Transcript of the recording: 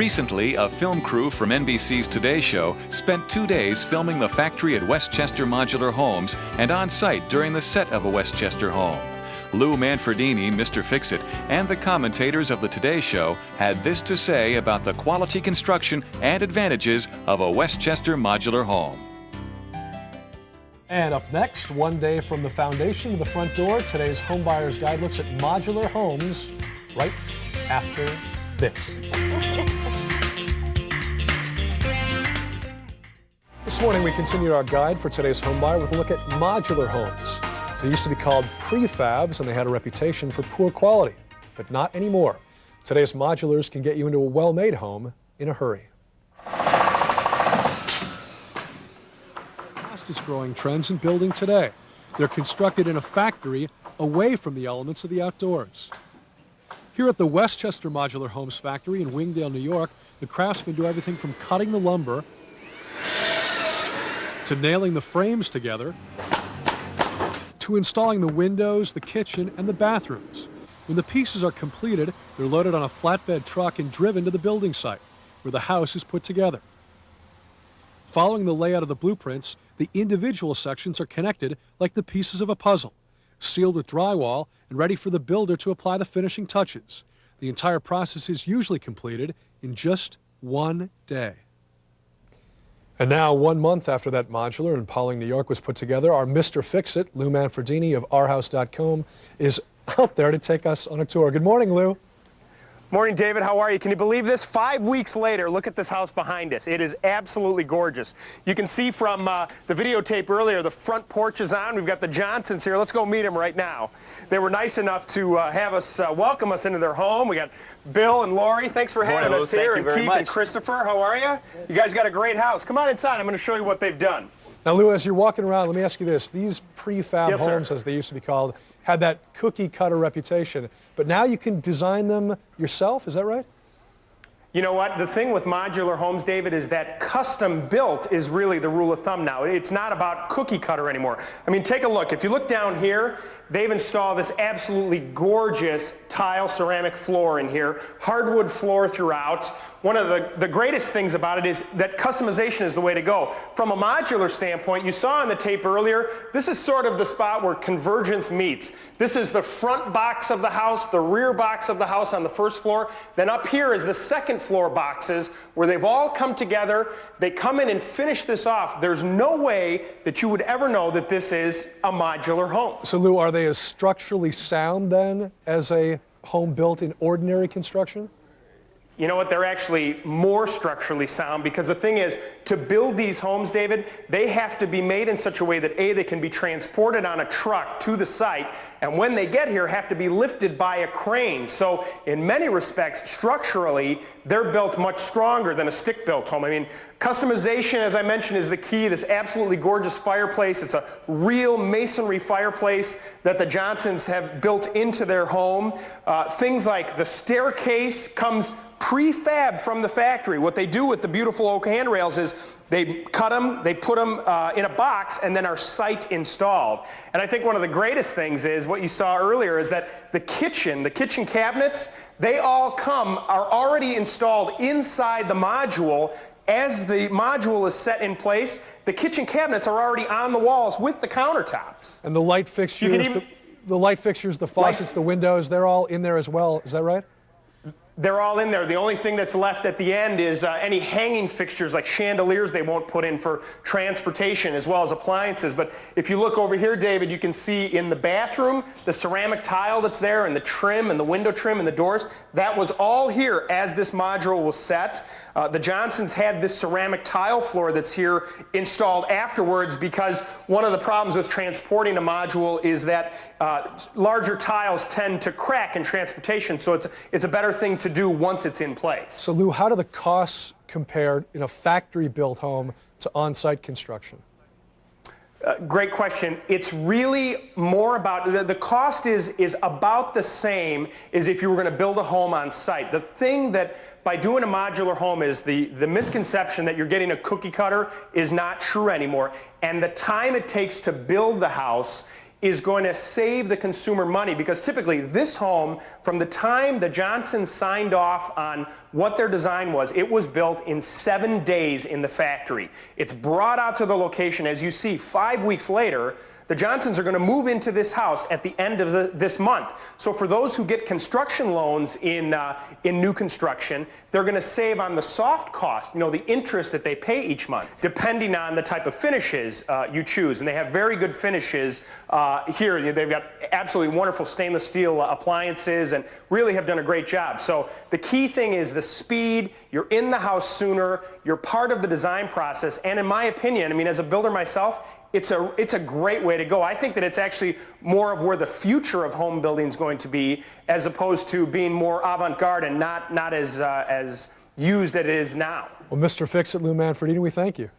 Recently, a film crew from NBC's Today Show spent 2 days filming the factory at Westchester Modular Homes and on site during the set of a Westchester home. Lou Manfredini, Mr. Fix-It, and the commentators of the Today Show had this to say about the quality construction and advantages of a Westchester Modular Home. And up next, one day from the foundation to the front door, today's Homebuyer's Guide looks at modular homes right after this. This morning we continue our guide for today's homebuyer with a look at modular homes. They used to be called prefabs and they had a reputation for poor quality, but not anymore. Today's modulars can get you into a well-made home in a hurry. Fastest growing trends in building today. They're constructed in a factory away from the elements of the outdoors. Here at the Westchester Modular Homes factory in Wingdale, New York, the craftsmen do everything from cutting the lumber to nailing the frames together to installing the windows, the kitchen, and the bathrooms. When the pieces are completed, they're loaded on a flatbed truck and driven to the building site, where the house is put together. Following the layout of the blueprints, the individual sections are connected like the pieces of a puzzle, sealed with drywall and ready for the builder to apply the finishing touches. The entire process is usually completed in just 1 day. And now, 1 month after that modular in Pawling, New York was put together, our Mr. Fix-It, Lou Manfredini of ourhouse.com, is out there to take us on a tour. Good morning, Lou. Morning, David. How are you? Can you believe this? 5 weeks later, look at this house behind us. It is absolutely gorgeous. You can see from the videotape earlier, the front porch is on. We've got the Johnsons here. Let's go meet them right now. They were nice enough to have us welcome us into their home. We got Bill and Lori. Thanks for having us here. And Keith and Christopher, how are you? You guys got a great house. Come on inside. I'm going to show you what they've done. Now, Lou, as you're walking around, let me ask you this. These prefab homes, as they used to be called, had that cookie cutter reputation, but now you can design them yourself, is that right? You know what? The thing with modular homes, David, is that custom built is really the rule of thumb now. It's not about cookie cutter anymore. I mean, take a look. If you look down here, they've installed this absolutely gorgeous tile ceramic floor in here, hardwood floor throughout. One of the greatest things about it is that customization is the way to go. From a modular standpoint, you saw on the tape earlier, this is sort of the spot where convergence meets. This is the front box of the house, the rear box of the house on the first floor. Then up here is the second floor boxes where they've all come together. They come in and finish this off. There's no way that you would ever know that this is a modular home. So Lou, are they as structurally sound then as a home built in ordinary construction? You know what, they're actually more structurally sound, because the thing is, to build these homes, David, they have to be made in such a way that A, they can be transported on a truck to the site, and when they get here, have to be lifted by a crane. So in many respects, structurally, they're built much stronger than a stick-built home. I mean, customization, as I mentioned, is the key. This absolutely gorgeous fireplace. It's a real masonry fireplace that the Johnsons have built into their home. Things like the staircase comes prefab from the factory. What they do with the beautiful oak handrails is they cut them, they put them in a box, and then are site installed. And I think one of the greatest things is what you saw earlier is that the kitchen cabinets, they all are already installed inside the module. As the module is set in place, the kitchen cabinets are already on the walls with the countertops. And the light fixtures, the light fixtures, the faucets, the windows, they're all in there as well. Is that right? They're all in there. The only thing that's left at the end is any hanging fixtures like chandeliers they won't put in for transportation, as well as appliances. But if you look over here, David, you can see in the bathroom, the ceramic tile that's there and the trim and the window trim and the doors, that was all here as this module was set. The Johnsons had this ceramic tile floor that's here installed afterwards, because one of the problems with transporting a module is that larger tiles tend to crack in transportation, so it's a better thing to do once it's in place. So Lou, how do the costs compare in a factory-built home to on-site construction? Great question. It's really more about, the cost is about the same as if you were going to build a home on site. The thing that by doing a modular home is the misconception that you're getting a cookie cutter is not true anymore. And the time it takes to build the house is going to save the consumer money, because typically this home, from the time the Johnsons signed off on what their design was, it was built in 7 days in the factory. It's brought out to the location. As you see, 5 weeks later, the Johnsons are going to move into this house at the end of this month. So for those who get construction loans in new construction, they're going to save on the soft cost, the interest that they pay each month, depending on the type of finishes you choose. And they have very good finishes here. They've got absolutely wonderful stainless steel appliances and really have done a great job. So the key thing is the speed. You're in the house sooner. You're part of the design process. And in my opinion, as a builder myself, it's a great way to go. I think that it's actually more of where the future of home building is going to be, as opposed to being more avant-garde and not as used as it is now. Well, Mr. Fix-It, Lou Manfredini, we thank you.